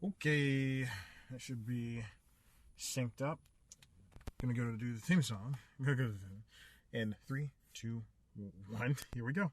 Okay, that should be synced up. Gonna go to do the theme song. I'm gonna go to the in 3, 2, 1. Here we go.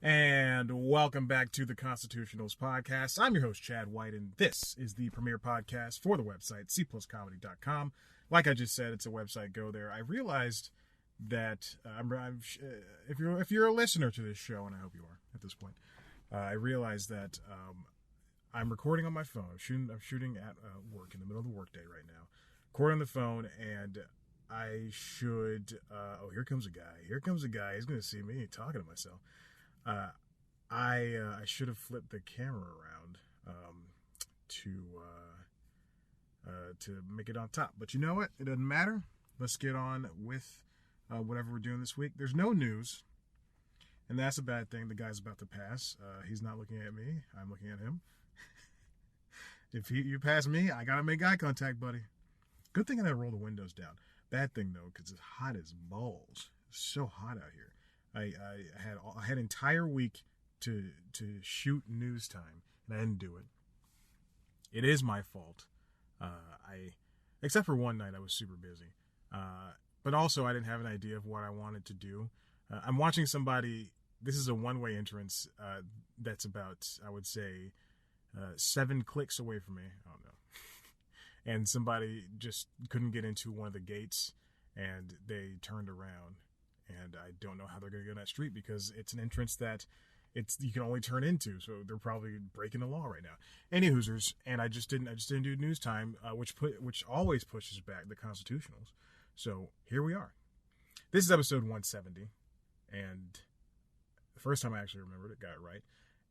And welcome back to the Constitutionals podcast. I'm your host, Chad White, and this is the premier podcast for the website, cpluscomedy.com. Like I just said, it's a website. Go there. I realized that if you're a listener to this show, and I hope you are at this point, I realized that I'm recording on my phone. I'm shooting at work in the middle of the workday right now. Recording on the phone, and I should. Here comes a guy. Here comes a guy. He's going to see me talking to myself. I should have flipped the camera around to make it on top. But you know what? It doesn't matter. Let's get on with whatever we're doing this week. There's no news, and that's a bad thing. The guy's about to pass. He's not looking at me. I'm looking at him. If you pass me, I gotta make eye contact, buddy. Good thing I didn't roll the windows down. Bad thing though, because it's hot as balls. It's so hot out here. I had an entire week to shoot news time, and I didn't do it. It is my fault. Except for one night, I was super busy. But also, I didn't have an idea of what I wanted to do. I'm watching somebody. This is a one-way entrance that's about, I would say, 7 clicks away from me. Oh no! And somebody just couldn't get into one of the gates, and they turned around. And I don't know how they're going to get on that street because it's an entrance that you can only turn into. So they're probably breaking the law right now. Any hoosers, and I just didn't do news time, which always pushes back the Constitutionals. So here we are. This is episode 170, and the first time I actually remembered it, got it right.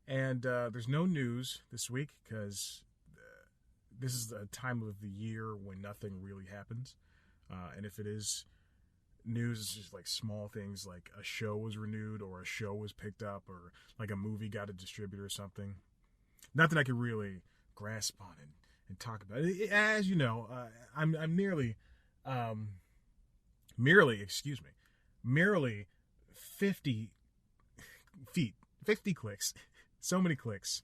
And there's no news this week because this is the time of the year when nothing really happens, and if it is news, is just like small things like a show was renewed or a show was picked up or like a movie got a distributor or something. Nothing I could really grasp on and talk about. As you know, I'm merely 50 feet, 50 clicks, so many clicks.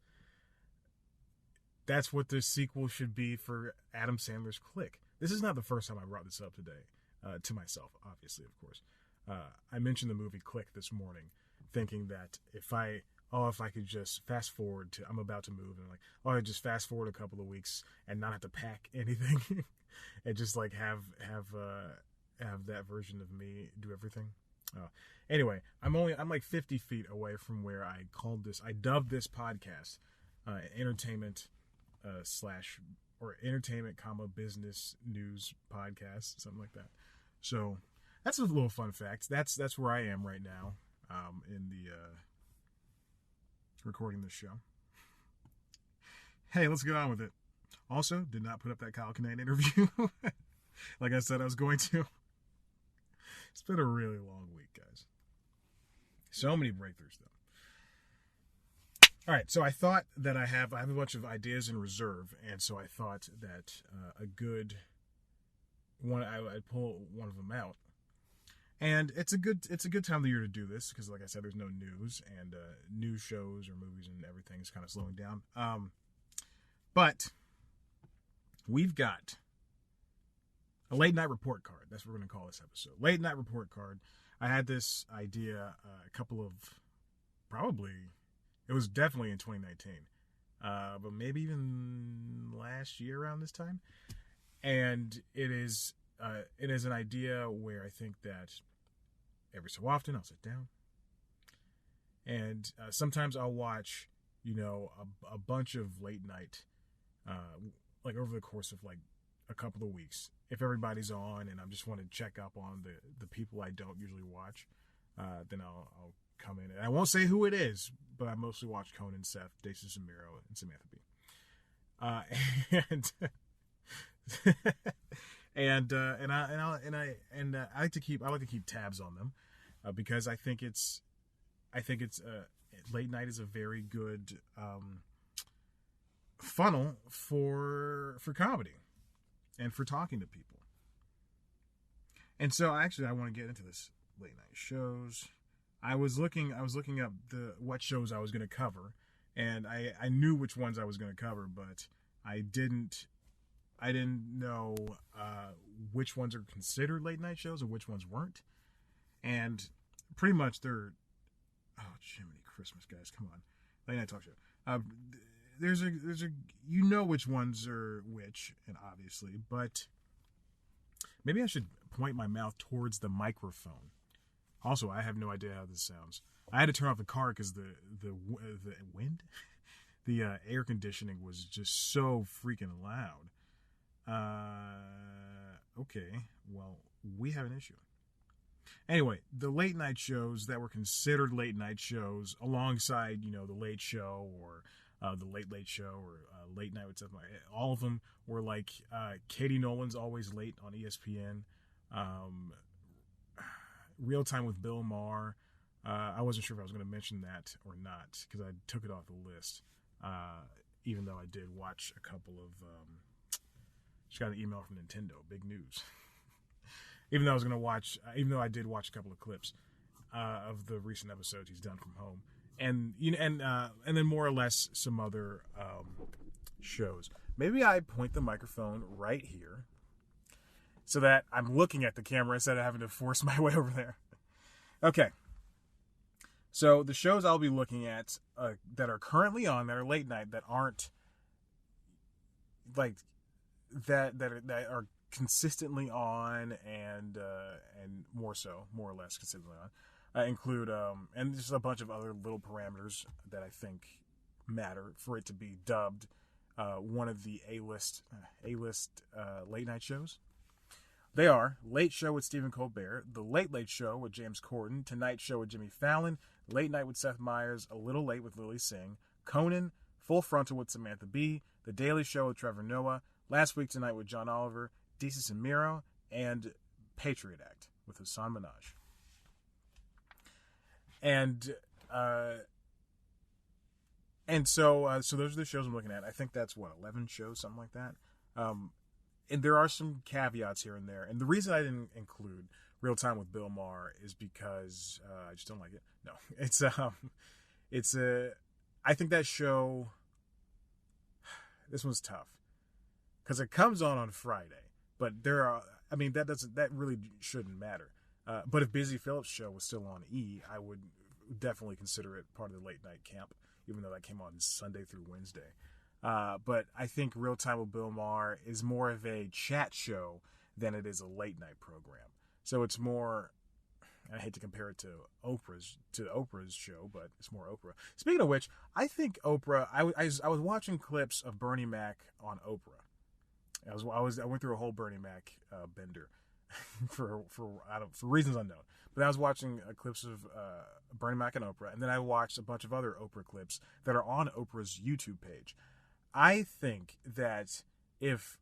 That's what the sequel should be for Adam Sandler's Click. This is not the first time I brought this up today. To myself, obviously, of course. I mentioned the movie Click this morning, thinking that if I could just fast forward to, I'm about to move, and I just fast forward a couple of weeks and not have to pack anything, and just like have that version of me do everything. Anyway, I'm like 50 feet away from where I dubbed this podcast entertainment entertainment, business news podcast, something like that. So that's a little fun fact. That's where I am right now, in the recording this show. Hey, let's get on with it. Also, did not put up that Kyle Conan interview, like I said I was going to. It's been a really long week, guys. So many breakthroughs, though. All right, so I thought that I have a bunch of ideas in reserve, and so I thought that a good one, I'd pull one of them out. And it's a good time of the year to do this because, like I said, there's no news, and news shows or movies and everything is kind of slowing down. But we've got a late night report card. That's what we're going to call this episode. Late night report card. I had this idea it was definitely in 2019, but maybe even last year around this time. And it is an idea where I think that every so often I'll sit down, and sometimes I'll watch, a bunch of late night, like over the course of like a couple of weeks. If everybody's on and I just want to check up on the people I don't usually watch, then I'll come in. And I won't say who it is, but I mostly watch Conan, Seth, Dacia Zamiro, and Samantha Bee. I like to keep tabs on them because I think it's late night is a very good funnel for comedy and for talking to people. And so I want to get into this late night shows. I was looking up what shows I was going to cover, and I knew which ones I was going to cover, but I didn't know which ones are considered late night shows and which ones weren't. And pretty much they're, oh Jiminy Christmas, guys, come on, late night talk show. There's a which ones are which, and obviously, but maybe I should point my mouth towards the microphone. Also, I have no idea how this sounds. I had to turn off the car because the wind, the air conditioning was just so freaking loud. Okay, well, we have an issue. Anyway, the late night shows that were considered late night shows alongside, the Late Show or the Late Show or Late Night with Seth Meyers, all of them were like Katie Nolan's Always Late on ESPN, Real Time with Bill Maher. I wasn't sure if I was going to mention that or not because I took it off the list, even though I did watch a couple of... just got an email from Nintendo. Big news. Even though I did watch a couple of clips of the recent episodes he's done from home, and then more or less some other shows. Maybe I point the microphone right here so that I'm looking at the camera instead of having to force my way over there. Okay. So the shows I'll be looking at that are currently on, that are late night, that aren't like that are consistently on and more or less consistently on, include and just a bunch of other little parameters that I think matter for it to be dubbed one of the A-list late night shows. They are Late Show with Stephen Colbert, The Late Late Show with James Corden, Tonight Show with Jimmy Fallon, Late Night with Seth Meyers, A Little Late with Lily Singh, Conan, Full Frontal with Samantha Bee, The Daily Show with Trevor Noah, Last Week Tonight with John Oliver, Desus and Mero, and Patriot Act with Hassan Minaj. And so those are the shows I'm looking at. I think that's 11 shows, something like that. And there are some caveats here and there. And the reason I didn't include Real Time with Bill Maher is because I just don't like it. No, I think that show, this one's tough because it comes on Friday, but that really shouldn't matter. But if Busy Phillips' show was still on E, I would definitely consider it part of the late night camp, even though that came on Sunday through Wednesday. But I think Real Time with Bill Maher is more of a chat show than it is a late night program. So it's more, I hate to compare it to Oprah's show, but it's more Oprah. Speaking of which, I think Oprah, I was watching clips of Bernie Mac on Oprah. I went through a whole Bernie Mac bender for reasons unknown. But I was watching clips of Bernie Mac and Oprah, and then I watched a bunch of other Oprah clips that are on Oprah's YouTube page. I think that if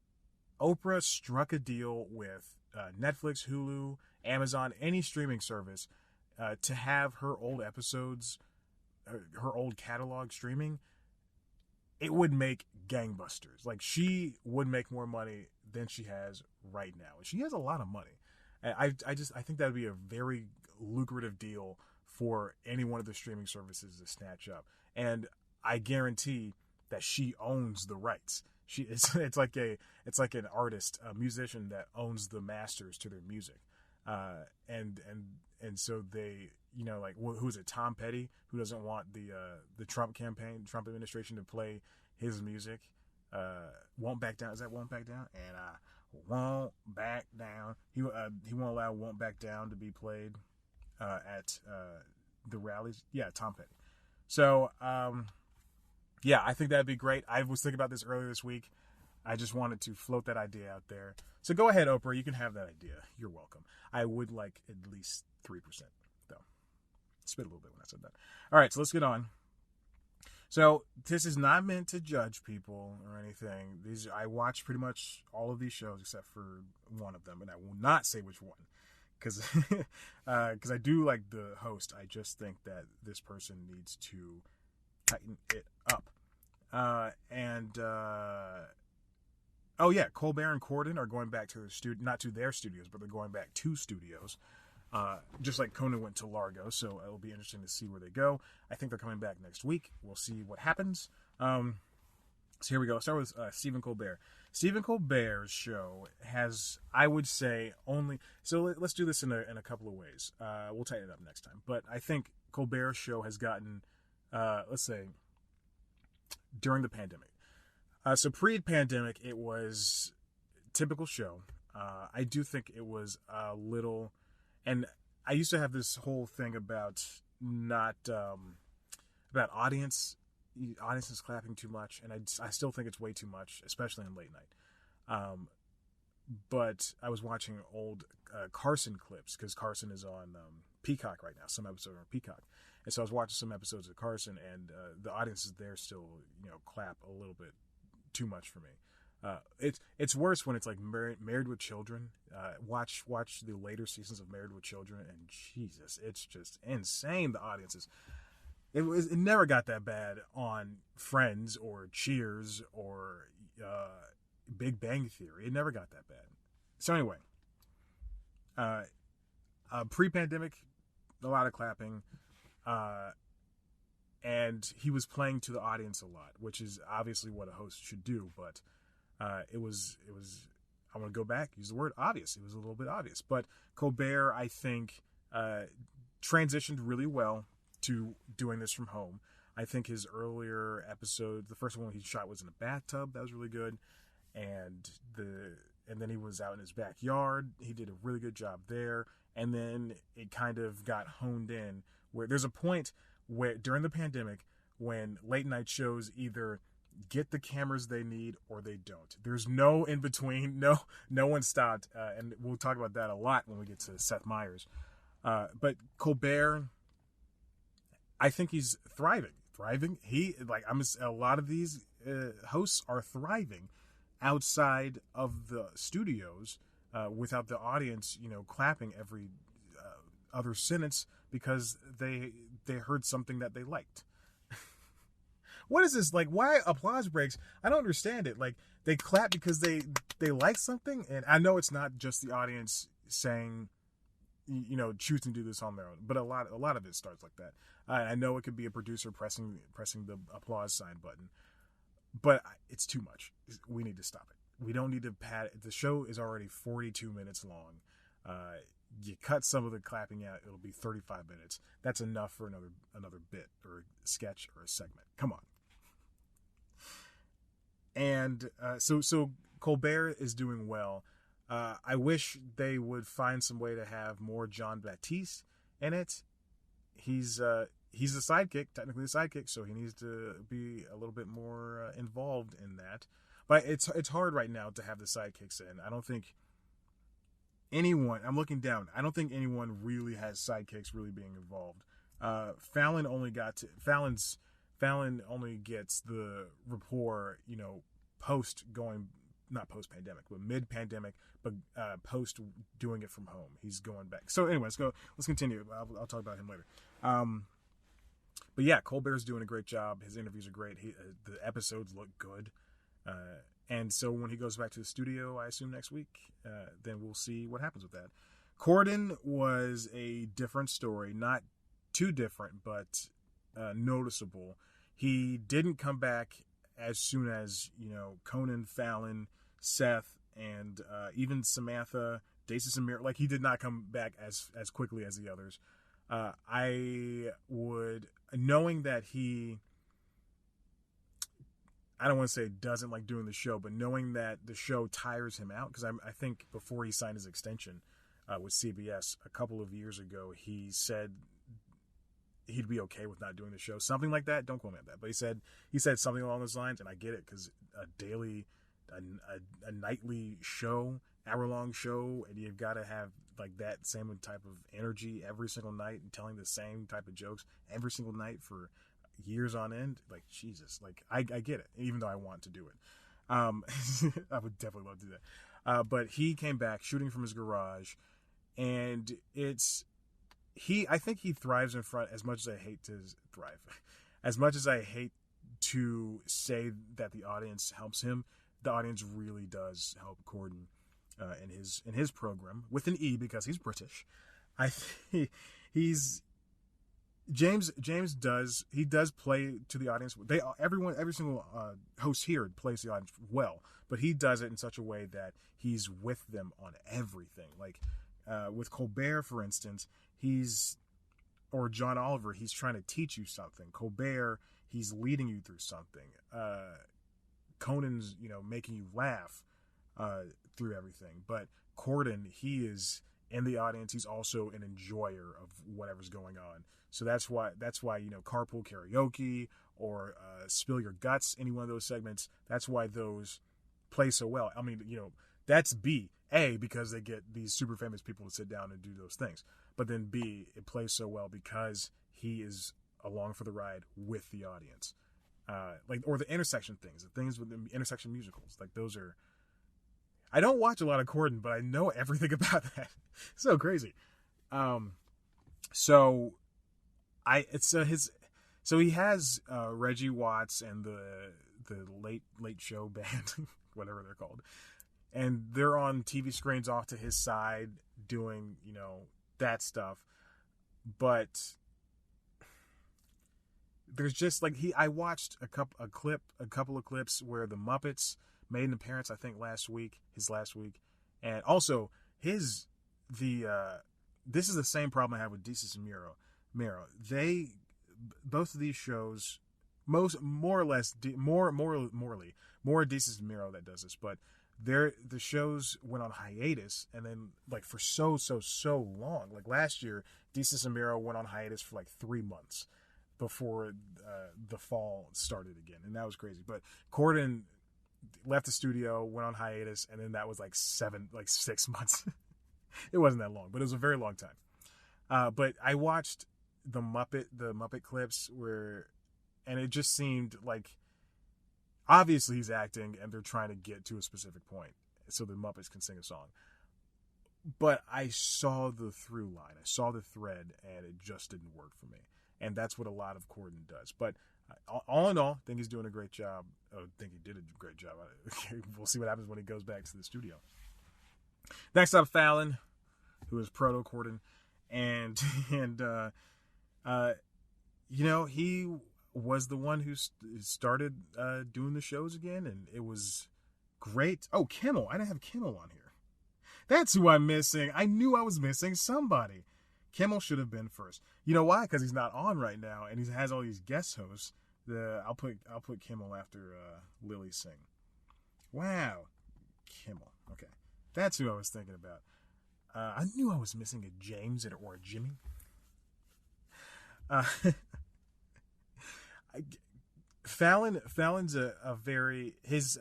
Oprah struck a deal with Netflix, Hulu, Amazon, any streaming service, to have her old episodes, her old catalog streaming, it would make gangbusters. Like, she would make more money than she has right now. And she has a lot of money. I think that would be a very lucrative deal for any one of the streaming services to snatch up. And I guarantee that she owns the rights. It's like an artist, a musician that owns the masters to their music. And so they, like, who is it? Tom Petty, who doesn't want the Trump administration to play his music. Won't Back Down. Is that Won't Back Down? And Won't Back Down. He won't allow Won't Back Down to be played at the rallies. Yeah, Tom Petty. So, yeah, I think that'd be great. I was thinking about this earlier this week. I just wanted to float that idea out there. So go ahead, Oprah. You can have that idea. You're welcome. I would like at least 3%, though. Spit a little bit when I said that. All right, so let's get on. So this is not meant to judge people or anything. I watch pretty much all of these shows except for one of them, and I will not say which one because I do like the host. I just think that this person needs to tighten it up. Oh yeah, Colbert and Corden are going back to their not to their studios, but they're going back to studios. Just like Conan went to Largo, so it'll be interesting to see where they go. I think they're coming back next week. We'll see what happens. So here we go. I'll start with Stephen Colbert. Stephen Colbert's show has, I would say, only... So let's do this in a couple of ways. We'll tighten it up next time. But I think Colbert's show has gotten, let's say, during the pandemic. So pre-pandemic, it was a typical show. I do think it was a little... And I used to have this whole thing about not... about audiences clapping too much, and I still think it's way too much, especially in late night. But I was watching old Carson clips, because Carson is on Peacock right now. Some episodes are on Peacock. And so I was watching some episodes of Carson, and the audiences there still, clap a little bit too much for me. It's worse when it's like Married with Children. Watch the later seasons of Married with Children, and Jesus, it's just insane, the audiences. It never got that bad on Friends or Cheers or Big Bang Theory. It never got that bad. So anyway, pre-pandemic, a lot of clapping, and he was playing to the audience a lot, which is obviously what a host should do. But it was. I want to go back, use the word obvious. It was a little bit obvious, but Colbert, I think, transitioned really well to doing this from home. I think his earlier episode, the first one he shot was in a bathtub. That was really good. And then he was out in his backyard. He did a really good job there. And then it kind of got honed in where there's a point where during the pandemic when late night shows either get the cameras they need or they don't. There's no in between. No one stopped. And we'll talk about that a lot when we get to Seth Meyers. But Colbert, I think he's thriving. A lot of these hosts are thriving outside of the studios without the audience, clapping every other sentence because they heard something that they liked. What is this? Like, why applause breaks? I don't understand it. Like, they clap because they like something, and I know it's not just the audience saying, choosing to do this on their own, but a lot of it starts like that. I know it could be a producer pressing the applause sign button, but it's too much. We need to stop it. We don't need to pad it. The show is already 42 minutes long. You cut some of the clapping out, it'll be 35 minutes. That's enough for another bit or a sketch or a segment. Come on. And so Colbert is doing well. I wish they would find some way to have more John Baptiste in it. He's the sidekick, technically the sidekick, so he needs to be a little bit more involved in that. But it's hard right now to have the sidekicks in. I don't think anyone, I'm looking down, I don't think anyone really has sidekicks really being involved. Fallon only gets the rapport, not post-pandemic, but mid-pandemic, but post doing it from home. He's going back. So anyway, let's continue. I'll talk about him later. But yeah, Colbert's doing a great job. His interviews are great. The episodes look good. And so when he goes back to the studio, I assume next week, then we'll see what happens with that. Corden was a different story. Not too different, but noticeable. He didn't come back as soon as, Conan, Fallon, Seth, and even Samantha, Dacis and Mira, he did not come back as quickly as the others. I would, knowing that he, I don't want to say doesn't like doing the show, but knowing that the show tires him out, because I think before he signed his extension with CBS a couple of years ago, he said he'd be okay with not doing the show, something like that. Don't quote me on that, but he said something along those lines, and I get it, because a nightly show, hour-long show, and you've got to have that same type of energy every single night and telling the same type of jokes every single night for years on end. Jesus, I get it, even though I want to do it. I would definitely love to do that. But he came back shooting from his garage, and I think he thrives in front, as much as I hate to thrive. As much as I hate to say that the audience helps him, the audience really does help Corden in his program with an E because he's British. I think James does play to the audience. Every single host here plays the audience well, but he does it in such a way that he's with them on everything. Like with Colbert, for instance, or John Oliver, he's trying to teach you something. Colbert, he's leading you through something. Conan's, making you laugh through everything. But Corden, he is in the audience. He's also an enjoyer of whatever's going on. So that's why carpool karaoke or spill your guts, any one of those segments. That's why those play so well. I mean, that's B. A, because they get these super famous people to sit down and do those things. But then B, it plays so well because he is along for the ride with the audience. Or the intersection things, the things with the intersection musicals. Like those are, I don't watch a lot of Corden, but I know everything about that. So crazy. So he has Reggie Watts and the late show band, whatever they're called. And they're on TV screens off to his side doing, that stuff. But there's just I watched a couple of clips where the Muppets made an appearance, I think last week. And also this is the same problem I have with Desus and Mero. Both of these shows, more Desus and Mero that does this, but the shows went on hiatus, and then for so long. Like last year, Desus and Mero went on hiatus for 3 months before the fall started again, and that was crazy. But Corden left the studio, went on hiatus, and then that was 6 months. It wasn't that long, but it was a very long time. But I watched the Muppet clips and it just seemed like obviously he's acting and they're trying to get to a specific point so the Muppets can sing a song. But I saw the through line, I saw the thread, and it just didn't work for me. And that's what a lot of Corden does. But all in all, I think he's doing a great job. I think he did a great job. We'll see what happens when he goes back to the studio. Next up, Fallon, who is proto Corden, and he was the one who started doing the shows again, and it was great. Oh, Kimmel! I didn't have Kimmel on here. That's who I'm missing. I knew I was missing somebody. Kimmel should have been first. You know why? Because he's not on right now, and he has all these guest hosts. I'll put Kimmel after Lily Singh. Wow, Kimmel. Okay, that's who I was thinking about. I knew I was missing a James or a Jimmy. Fallon's a very his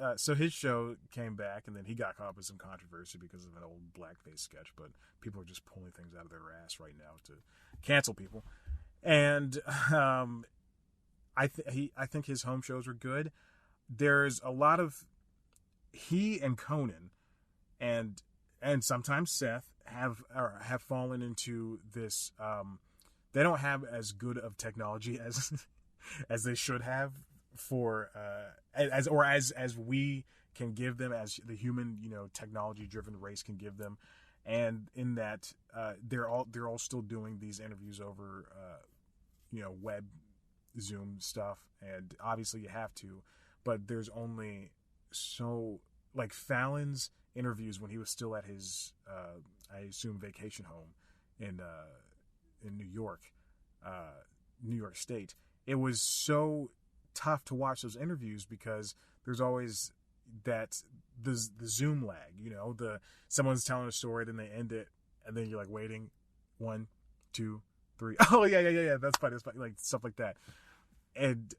show came back, and then he got caught up in some controversy because of an old blackface sketch. But people are just pulling things out of their ass right now to cancel people. And I think his home shows are good. There's a lot of he and Conan and sometimes Seth have fallen into this. They don't have as good of technology as they should have for as we can give them, as the human technology driven race can give them, and in that they're all still doing these interviews over web Zoom stuff, and obviously you have to, but there's only so Fallon's interviews when he was still at his I assume vacation home in New York State. It was so tough to watch those interviews because there's always the Zoom lag. Someone's telling a story, then they end it, and then you're waiting 1, 2, 3. Oh yeah. That's funny. Stuff like that. And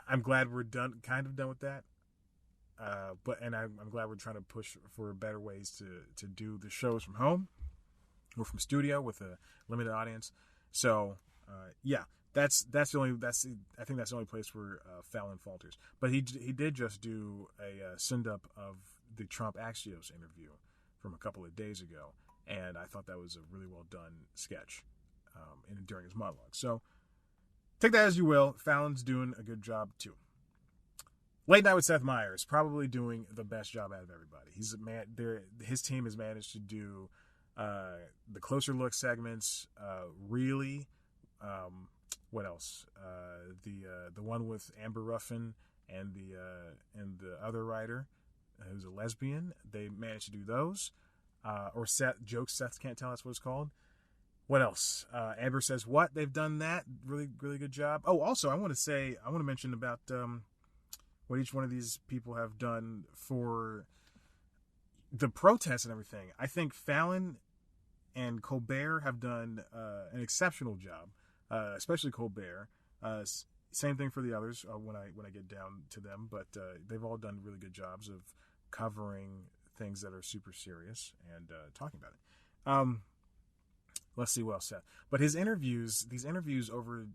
I'm glad we're kind of done with that. I'm glad we're trying to push for better ways to do the shows from home or from studio with a limited audience. So I think that's the only place where Fallon falters. But he did just do a send up of the Trump Axios interview from a couple of days ago, and I thought that was a really well done sketch during his monologue. So take that as you will. Fallon's doing a good job too. Late Night with Seth Meyers, probably doing the best job out of everybody. His team has managed to do the closer look segments. Really, what else? The one with Amber Ruffin and the other writer who's a lesbian. They managed to do those. Or Seth can't tell. That's what it's called. What else? Amber Says What? They've done that. Really, really good job. Oh, also, I want to mention about what each one of these people have done for the protests and everything. I think Fallon and Colbert have done an exceptional job, especially Colbert. Same thing for the others when I get down to them, but they've all done really good jobs of covering things that are super serious and talking about it. Let's see what else said. But these interviews over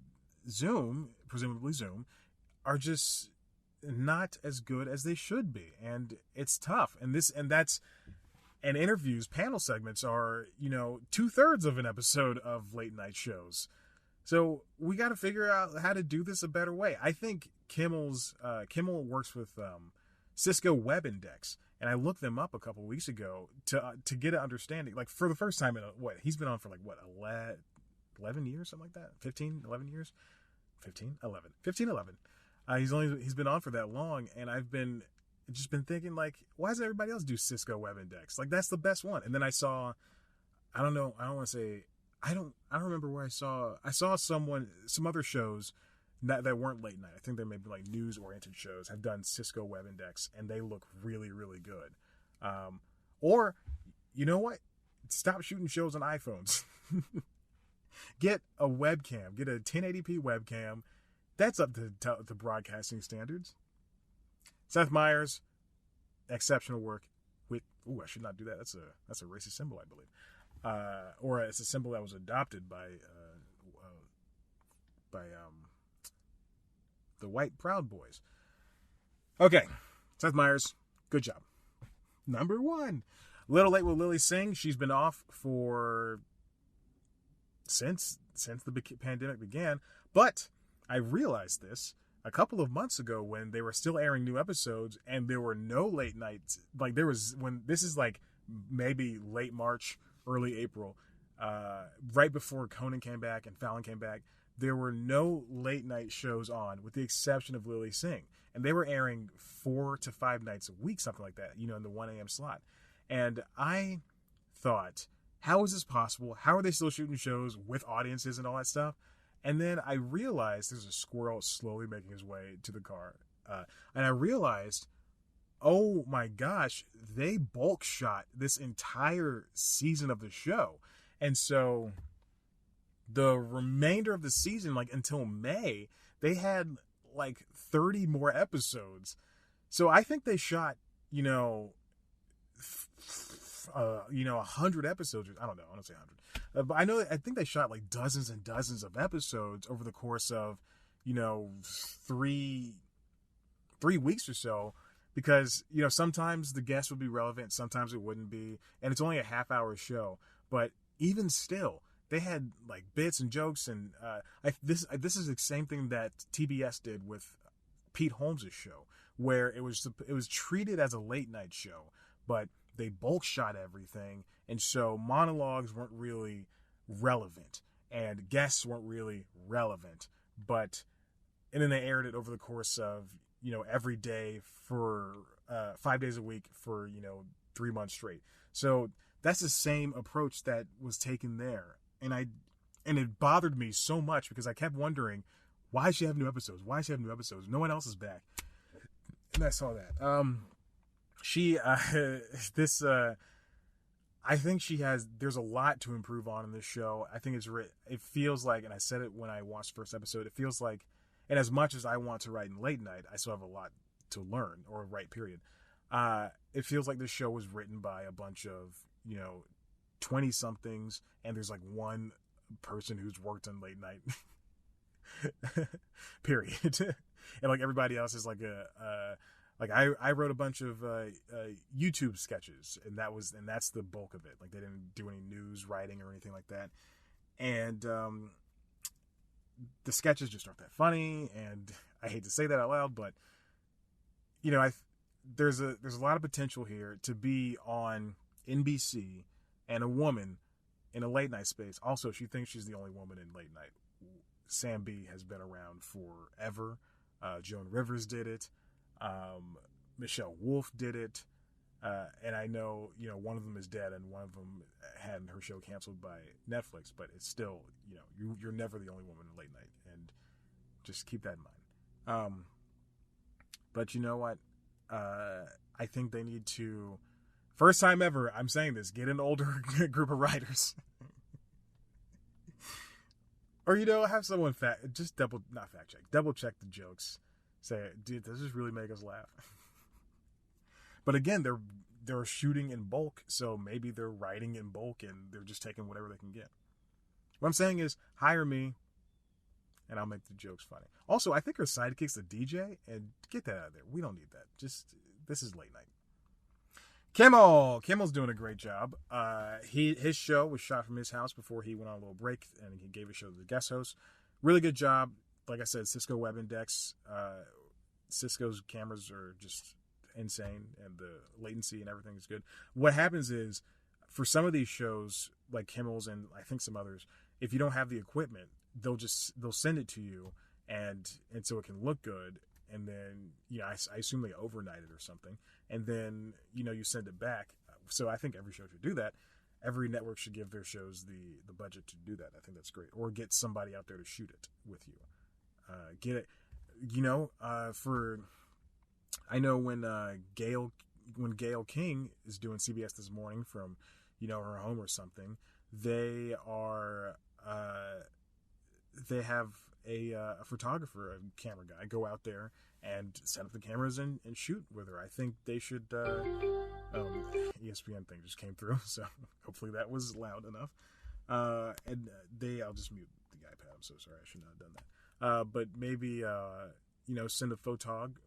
Zoom, presumably Zoom, are just not as good as they should be, and it's tough. And interviews, panel segments are 2/3 of an episode of late night shows. So we got to figure out how to do this a better way. I think Kimmel works with Cisco Web Index, and I looked them up a couple weeks ago to get an understanding. Like for the first time in he's been on for 11 years, something like that, 15, 11 years, 15, 11. He's been on for that long, and I've just been thinking, like, why does everybody else do Cisco Web Index? Like, that's the best one. And then I saw, I don't remember where I saw some other shows that weren't late night. I think they may be like news oriented shows have done Cisco Web Index, and they look really, really good. Or, you know what? Stop shooting shows on iPhones. Get a webcam. Get a 1080p webcam. That's up to broadcasting standards. Seth Meyers, exceptional work. I should not do that. That's a racist symbol, I believe. Or it's a symbol that was adopted by the white Proud Boys. Okay, Seth Meyers, good job. Number 1, Little Late with Lily Singh. She's been off since the pandemic began, but I realized this a couple of months ago when they were still airing new episodes and there were no late nights. Like this is like maybe late March, early April, right before Conan came back and Fallon came back. There were no late night shows on, with the exception of Lily Singh, and they were airing 4 to 5 nights a week, something like that, in the 1 a.m. slot. And I thought, how is this possible? How are they still shooting shows with audiences and all that stuff? And then I realized there's a squirrel slowly making his way to the car. And I realized, oh my gosh, they bulk shot this entire season of the show. And so the remainder of the season, like until May, they had like 30 more episodes. So I think they shot, 100 episodes. I don't know. I don't say 100. But I think they shot like dozens and dozens of episodes over the course of, 3 weeks or so, because, sometimes the guest would be relevant, sometimes it wouldn't be, and it's only a half-hour show. But even still, they had like bits and jokes, and this is the same thing that TBS did with Pete Holmes' show, where it was treated as a late night show, but they bulk shot everything, and so monologues weren't really relevant, and guests weren't really relevant. And then they aired it over the course of every day for 5 days a week for 3 months straight. So that's the same approach that was taken there, and it bothered me so much because I kept wondering, why does she have new episodes? Why does she have new episodes? No one else is back. And I saw that. I think there's a lot to improve on in this show. I think it feels like, and I said it when I watched the first episode, it feels like, and as much as I want to write in late night, I still have a lot to learn, or write, period. It feels like this show was written by a bunch of, 20-somethings, and there's like one person who's worked on late night, period. And like everybody else is like I wrote a bunch of YouTube sketches, and that's the bulk of it. Like they didn't do any news writing or anything like that. And the sketches just aren't that funny, and I hate to say that out loud, but there's a lot of potential here to be on NBC and a woman in a late night space. Also, she thinks she's the only woman in late night. Sam Bee has been around forever. Joan Rivers did it. Michelle Wolf did it. And I know, one of them is dead and one of them had her show canceled by Netflix, but it's still, you're never the only woman in late night, and just keep that in mind. But you know what? I think they need to, first time ever, I'm saying this, get an older group of writers. Or, have someone double check the jokes. Say, dude, does this really make us laugh? But again, they're shooting in bulk, so maybe they're writing in bulk and they're just taking whatever they can get. What I'm saying is, hire me, and I'll make the jokes funny. Also, I think her sidekick's the DJ, and get that out of there. We don't need that. This is late night. Kimmel's doing a great job. His show was shot from his house before he went on a little break, and he gave a show to the guest host. Really good job. Like I said, Cisco Web Index. Cisco's cameras are just insane, and the latency and everything is good. What happens is, for some of these shows, like Kimmel's and I think some others, if you don't have the equipment, they'll send it to you, and so it can look good. And then, I assume they overnight it or something. And then, you send it back. So I think every show should do that. Every network should give their shows the budget to do that. I think that's great. Or get somebody out there to shoot it with you. Get it, I know when Gayle King is doing CBS This Morning from, her home or something, they have a photographer, a camera guy, go out there and set up the cameras and shoot with her. I think they should. ESPN thing just came through, so hopefully that was loud enough. I'll just mute the iPad. I'm so sorry, I should not have done that. But maybe send a photog,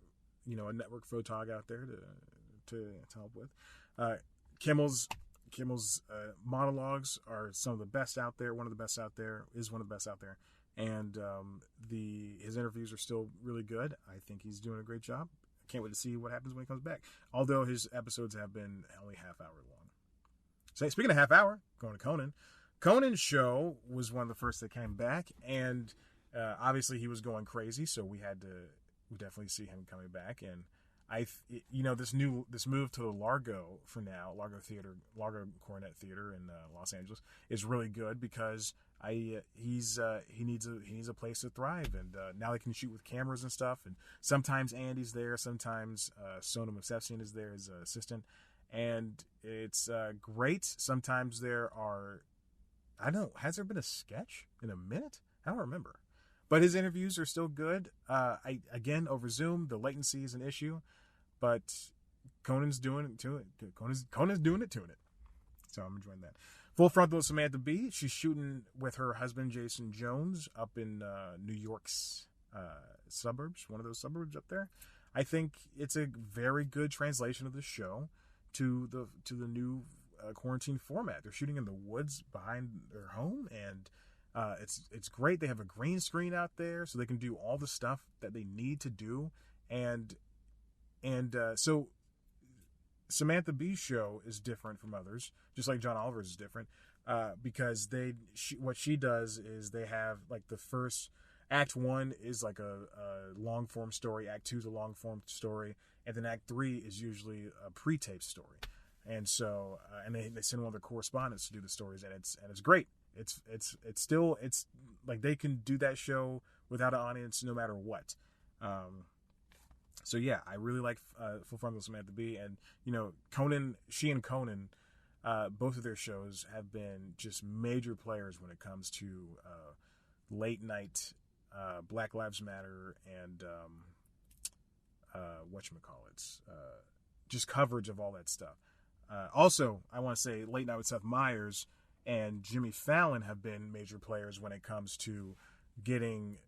a network photog out there to help with. Kimmel's monologues are some of the best out there. One of the best out there. And his interviews are still really good. I think he's doing a great job. I can't wait to see what happens when he comes back. Although his episodes have been only half hour long. So speaking of half hour, going to Conan. Conan's show was one of the first that came back, and obviously he was going crazy, so we definitely see him coming back. And this move to the Largo for now, Largo Coronet Theater in Los Angeles is really good because he needs a place to thrive, and now they can shoot with cameras and stuff. And sometimes Andy's there, sometimes Sonam Sebastian is there as an assistant, and it's great. Sometimes there are, I don't know, has there been a sketch in a minute? I don't remember. But his interviews are still good. Again, over Zoom, the latency is an issue, but Conan's doing it to it. Conan's doing it to it. So I'm enjoying that. Full Frontal with Samantha Bee. She's shooting with her husband, Jason Jones, up in New York's suburbs, one of those suburbs up there. I think it's a very good translation of the show to the new quarantine format. They're shooting in the woods behind their home, and it's great. They have a green screen out there, so they can do all the stuff that they need to do. And so Samantha Bee's show is different from others, just like John Oliver's is different, because what she does is they have like the first Act 1 is like a long form story, Act 2 is a long form story, and then Act 3 is usually a pre-tape story. And so and they send one of their correspondents to do the stories, and it's great. It's like they can do that show without an audience no matter what. So yeah, I really like Full Frontal Samantha Bee, and Conan, she and Conan, both of their shows have been just major players when it comes to late night Black Lives Matter and whatchamacallits, just coverage of all that stuff. Also, I want to say Late Night with Seth Meyers and Jimmy Fallon have been major players when it comes to getting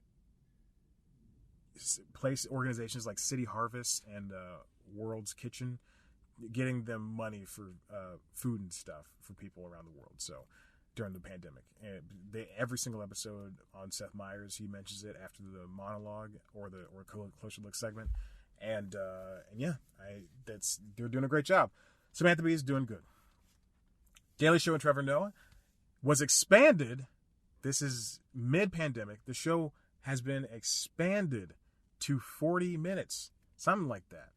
organizations like City Harvest and World's Kitchen, getting them money for food and stuff for people around the world. So during the pandemic. And every single episode on Seth Meyers, he mentions it after the monologue or closer look segment. And yeah, they're doing a great job. Samantha Bee is doing good. Daily Show and Trevor Noah was expanded. This is mid-pandemic. The show has been expanded to 40 minutes, something like that.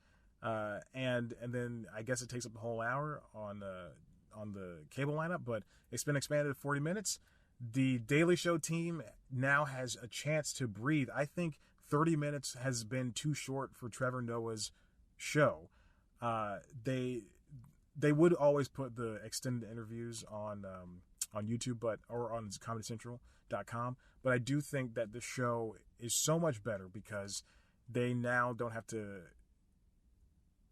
And then I guess it takes up the whole hour on the cable lineup, but it's been expanded to 40 minutes. The Daily Show team now has a chance to breathe. I think 30 minutes has been too short for Trevor Noah's show. They would always put the extended interviews on YouTube, or on ComedyCentral.com. But I do think that the show is so much better because they now don't have to,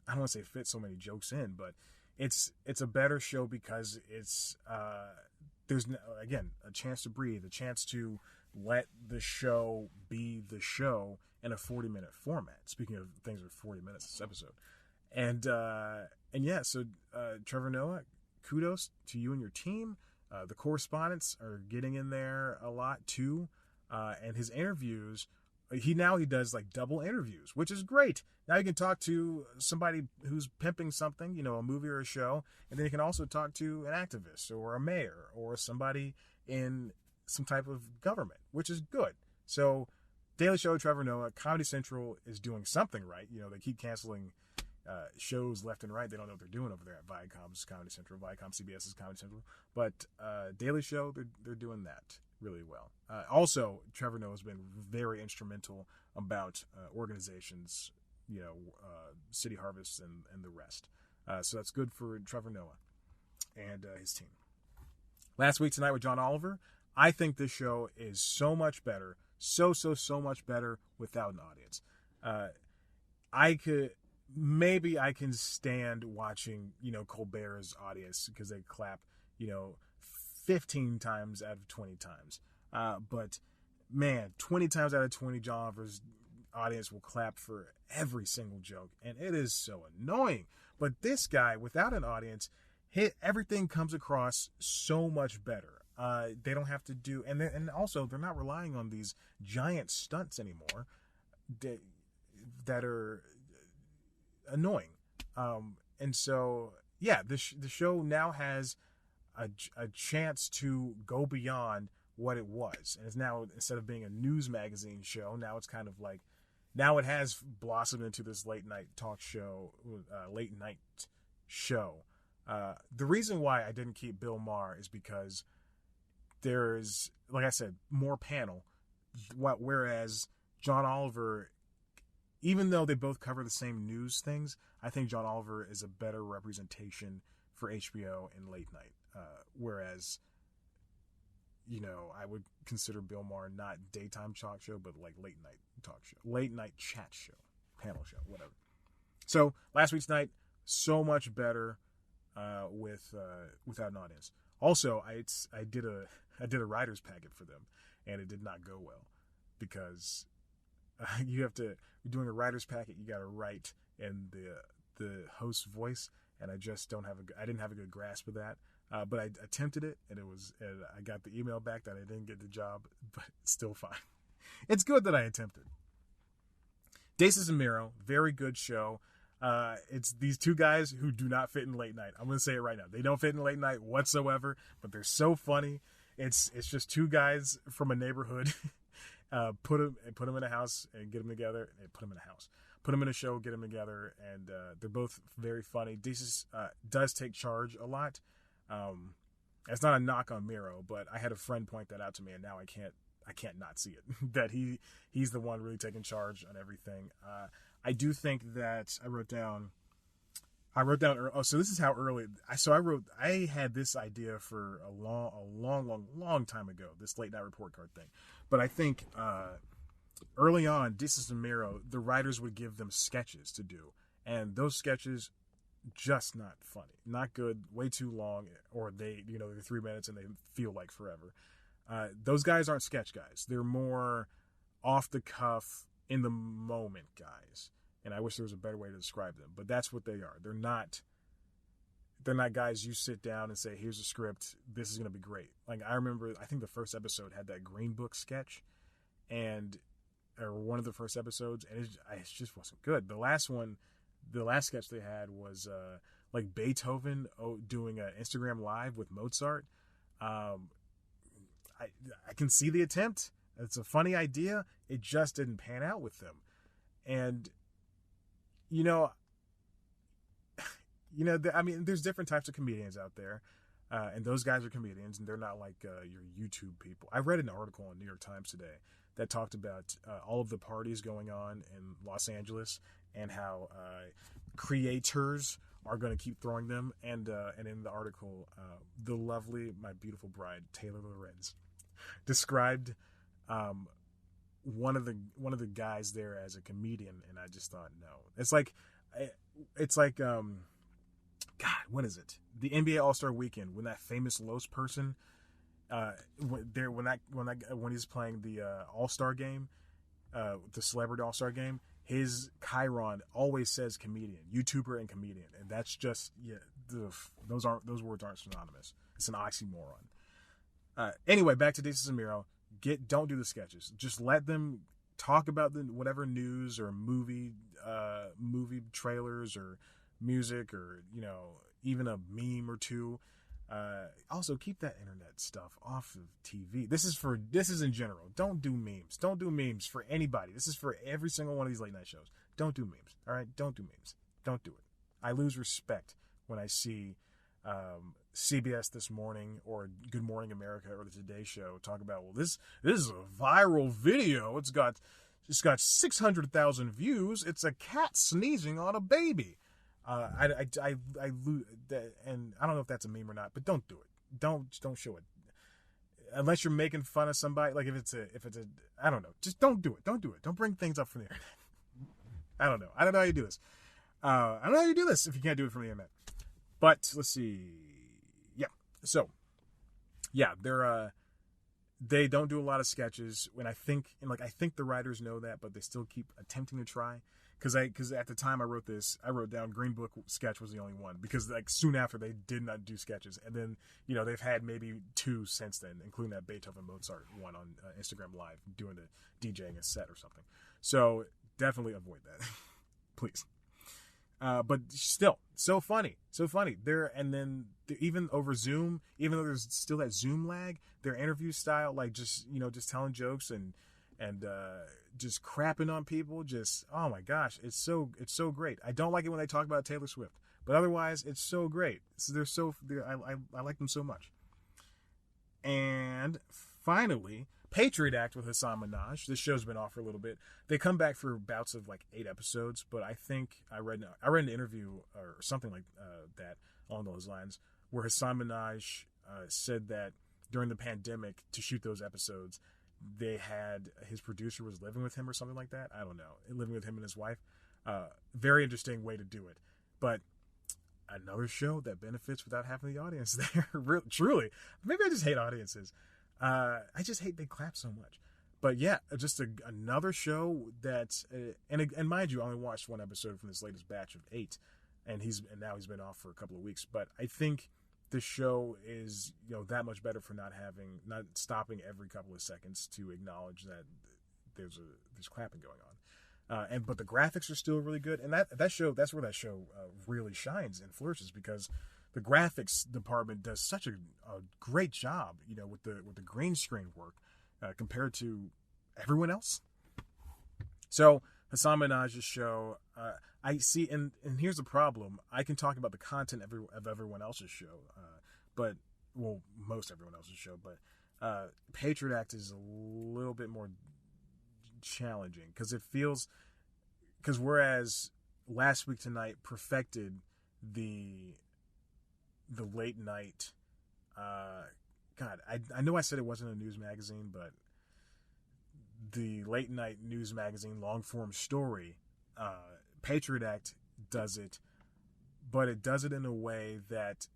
I don't want to say fit so many jokes in, but it's a better show because there's again a chance to breathe, a chance to let the show be the show in a 40-minute format. Speaking of things with 40 minutes this episode, and yeah, so Trevor Noah, kudos to you and your team. The correspondents are getting in there a lot too, and his interviews. He does like double interviews, which is great. Now you can talk to somebody who's pimping something, a movie or a show, and then you can also talk to an activist or a mayor or somebody in some type of government, which is good. So Daily Show, Trevor Noah, Comedy Central is doing something right. They keep canceling shows left and right. They don't know what they're doing over there at Viacom's Comedy Central, Viacom CBS's Comedy Central. But Daily Show, they're doing that really well. Also, Trevor Noah has been very instrumental about organizations, City Harvest and the rest. So that's good for Trevor Noah and his team. Last week tonight with John Oliver, I think this show is so much better, so much better without an audience. I can stand watching, Colbert's audience because they clap, 15 times out of 20 times. But man, 20 times out of 20, John Oliver's audience will clap for every single joke. And it is so annoying. But this guy, without an audience, everything comes across so much better. They don't have to do, and also they're not relying on these giant stunts anymore that are annoying. And so, yeah, the show now has a chance to go beyond what it was. And it's now, instead of being a news magazine show, now it's kind of like, now it has blossomed into this late night show. The reason why I didn't keep Bill Maher is because there's, like I said, more panel. Whereas John Oliver, even though they both cover the same news things, I think John Oliver is a better representation for HBO in late night. Whereas, I would consider Bill Maher not daytime talk show, but like late night talk show, late night chat show, panel show, whatever. So last week's night, so much better without an audience. Also, I did a writer's packet for them, and it did not go well because you're doing a writer's packet. You got to write in the host's voice, and I didn't have a good grasp of that. But I attempted it, and I got the email back that I didn't get the job, but it's still fine. It's good that I attempted. Daces and Miro, very good show. It's these two guys who do not fit in late night. I'm going to say it right now. They don't fit in late night whatsoever, but they're so funny. It's just two guys from a neighborhood. Put them in a house and get them together. And put them in a house. Put them in a show, get them together, and they're both very funny. Daces does take charge a lot. It's not a knock on Miro, but I had a friend point that out to me, and now I can't not see it. That he's the one really taking charge on everything. I do think that I wrote down. Oh, so this is how early. I had this idea for a long time ago. This late night report card thing, but I think early on, Daces and Miro, the writers would give them sketches to do, and those sketches just not funny, not good, way too long, or they're 3 minutes and they feel like forever. Those guys aren't sketch guys. They're more off the cuff, in the moment guys. And I wish there was a better way to describe them, but that's what they are. They're not they're not guys you sit down and say, here's a script, this is going to be great. Like, I remember, I think the first episode had that Green Book sketch, or one of the first episodes, and it just wasn't good. The last sketch they had was like Beethoven doing an Instagram live with Mozart. I can see the attempt. It's a funny idea. It just didn't pan out with them. And, I mean, there's different types of comedians out there. And those guys are comedians, and they're not like your YouTube people. I read an article on New York Times today that talked about all of the parties going on in Los Angeles and how creators are going to keep throwing them. And in the article, the lovely, my beautiful bride, Taylor Lorenz, described one of the guys there as a comedian, and I just thought, no. It's like God, what is it? The NBA All-Star Weekend, when that famous Los person, when he's playing the All-Star game, the celebrity All-Star game, his chyron always says comedian, YouTuber and comedian, and that's just those words aren't synonymous. It's an oxymoron. Anyway, back to Desus and Mero. Don't do the sketches. Just let them talk about whatever news or movie trailers or music or even a meme or two. Also, keep that internet stuff off of TV. This is in general. Don't do memes. Don't do memes for anybody. This is for every single one of these late night shows. Don't do memes. All right? Don't do memes. Don't do it. I lose respect when I see CBS This Morning or Good Morning America or the Today Show talk about, well, this is a viral video. It's got 600,000 views. It's a cat sneezing on a baby. I lose that, and I don't know if that's a meme or not, but don't do it. Don't show it unless you're making fun of somebody. Like if it's a I don't know. Just don't do it. Don't do it. Don't bring things up from the internet. I don't know how you do this. I don't know how you do this if you can't do it from the internet. But let's see. Yeah. So yeah, they don't do a lot of sketches. I think the writers know that, but they still keep attempting to try. Because at the time I wrote down Green Book sketch was the only one, because like soon after they did not do sketches, and then they've had maybe 2 since then, including that Beethoven Mozart one on Instagram Live doing the DJing a set or something. So definitely avoid that, please. But still, so funny. There, and then even over Zoom, even though there's still that Zoom lag, their interview style, like just telling jokes and just crapping on people, just, oh my gosh, it's so great. I don't like it when they talk about Taylor Swift, but otherwise it's so great. So I like them so much. And finally, Patriot Act with Hassan Minaj. This show's been off for a little bit. They come back for bouts of like 8 episodes, but I think I read an interview or something like that along those lines where Hassan Minaj said that during the pandemic, to shoot those episodes, they had his producer was living with him or something like that. I don't know. Living with him and his wife. Very interesting way to do it. But another show that benefits without having the audience there. Truly. Maybe I just hate audiences. I just hate big claps so much. But yeah, just another show that, and mind you, I only watched 1 episode from this latest batch of 8, and now he's been off for a couple of weeks. But I think this show is that much better for not stopping every couple of seconds to acknowledge that there's clapping going on, but the graphics are still really good, and that's where that show really shines and flourishes, because the graphics department does such a great job with the green screen work compared to everyone else. So Hassan Minaj's show, I see, and here's the problem. I can talk about the content of everyone else's show, most everyone else's show, but Patriot Act is a little bit more challenging, because whereas Last Week Tonight perfected the late night, I know I said it wasn't a news magazine, but the late night news magazine long form story, Patriot Act does it, but it does it in a way that,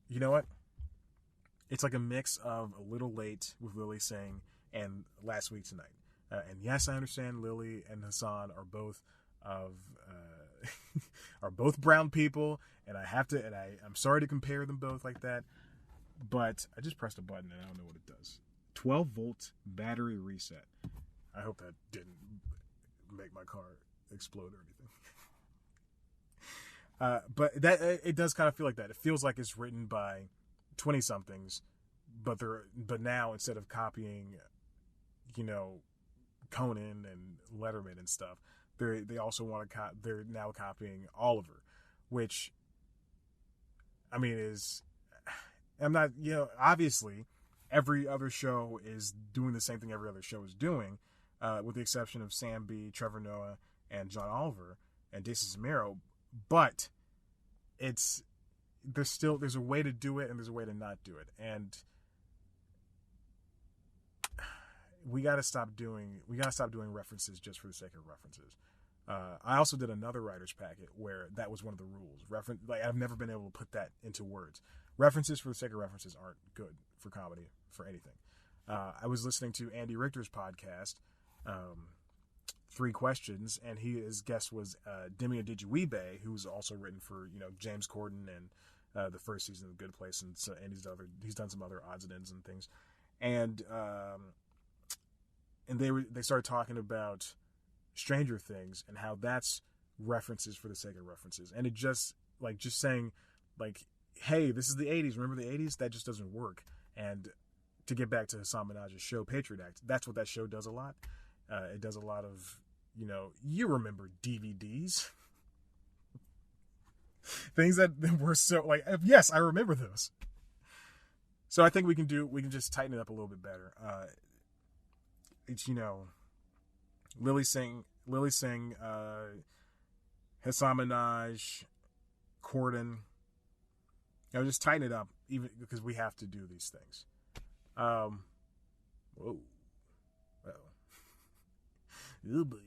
you know what? It's like a mix of A Little Late with Lily Singh and Last Week Tonight. And yes, I understand Lily and Hassan are both brown people, And I'm sorry to compare them both like that, but I just pressed a button and I don't know what it does. 12-volt battery reset. I hope that didn't make my car explode or anything. But it does kind of feel like that. It feels like it's written by 20-somethings, but now instead of copying, Conan and Letterman and stuff, they also want to they're now copying Oliver, which, I mean, I'm not, obviously every other show is doing the same thing every other show is doing, with the exception of Sam Bee, Trevor Noah, and John Oliver and Jason Zamero. But there's a way to do it and there's a way to not do it. And we got to stop doing references just for the sake of references. I also did another writer's packet where that was one of the rules. I've never been able to put that into words. References for the sake of references aren't good for comedy, for anything. I was listening to Andy Richter's podcast, 3 Questions, and his guest was Demi Adejuyigbe, who's also written for James Corden and the first season of The Good Place, and he's done some other odds and ends and things, and they started talking about Stranger Things and how that's references for the sake of references, and it just saying hey, this is the 80s, remember the 80s? That just doesn't work. And to get back to Hasan Minhaj's show Patriot Act, that's what that show does a lot. It does a lot of, you remember DVDs. Things that were so, yes, I remember those. So I think we can just tighten it up a little bit better. It's, Lily Singh, Hasan Minhaj, Corden. Just tighten it up, even because we have to do these things. Whoa. Oh boy.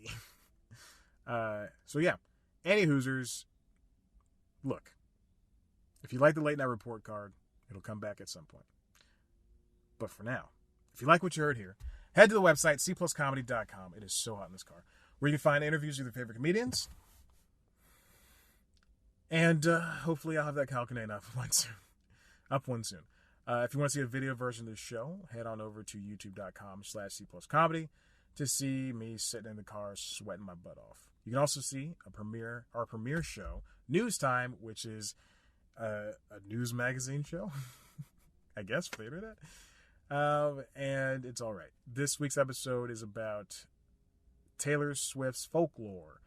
So yeah. Any Hoosers, look. If you like the Late Night Report card, it'll come back at some point. But for now, if you like what you heard here, head to the website, cpluscomedy.com. It is so hot in this car. Where you can find interviews with your favorite comedians. And hopefully I'll have that Calculator up one soon. If you want to see a video version of the show, head on over to youtube.com/cpluscomedy to see me sitting in the car sweating my butt off. You can also see our premiere show, News Time, which is a news magazine show, I guess, for the internet. And it's all right. This week's episode is about Taylor Swift's Folklore.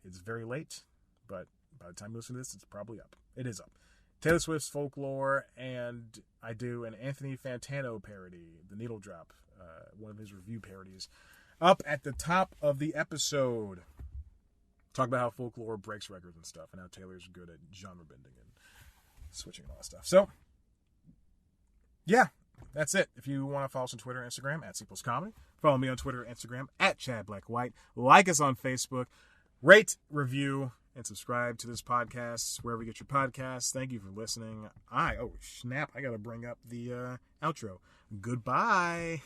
It's very late, but by the time you listen to this, it's probably up. It is up. Taylor Swift's Folklore, and I do an Anthony Fantano parody, The Needle Drop, one of his review parodies, up at the top of the episode. Talk about how Folklore breaks records and stuff, and how Taylor's good at genre bending and switching and all that stuff. So, yeah, that's it. If you want to follow us on Twitter and Instagram, @CPlusComedy. Follow me on Twitter and Instagram, @ChadBlackWhite. Like us on Facebook. Rate, review, and subscribe to this podcast wherever you get your podcasts. Thank you for listening. Oh snap, I gotta bring up the outro. Goodbye.